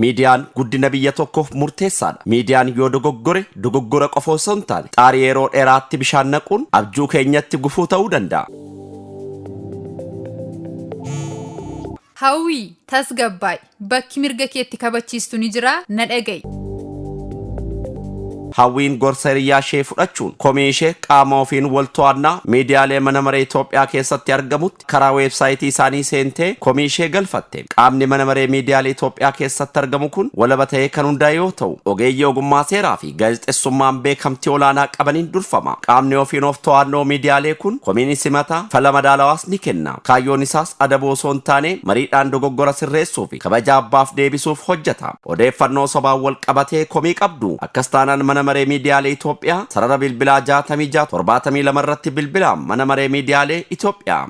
Miidiyaan guddina biyya tokkoof murteessaadha. Miidiyaan yoo dogoggora qofa osoo hin taane xaarii yeroo dheeraatti bishaan naquun abjuu keenyatti gufuu ta'uu danda'a. Hawwii tasgabbaay bakki mirga keetti kabachiistu ni jira na dhaga'i. Hawwiin gorsa hiriyaa ishee fudhachuun komii ishee qaama ofiin wal to'annaa miidiyaalee mana maree Itoophiyaa keessatti argamutti karaa weebsaayitii isaanii seentee komii ishee galfatte. Qaamni mana maree miidiyaalee Itoophiyaa keessatti argamu kun walaba ta'ee kan hundaa'e yoo ta'u, ogeeyyii ogummaa seeraa fi gaazexeessummaan beekamtii olaanaa qabaniin durfama. Qaamni ofiin of to'annoo miidiyaalee kun komii simataa fala madaalawaas ni kenna. Kaayyoon isaas adaboo osoo hin taane mariidhaan dogoggora sirreessuu fi kabaja abbaaf deebisuuf hojjeta. Odeeffannoo sobaan wal qabatee komii qabdu akkas taanaan mana maree miidiyaalee Itoophiyaa sarara bilbilaa 66 72 irratti bilbilaa mana maree miidiyaalee Itoophiyaa.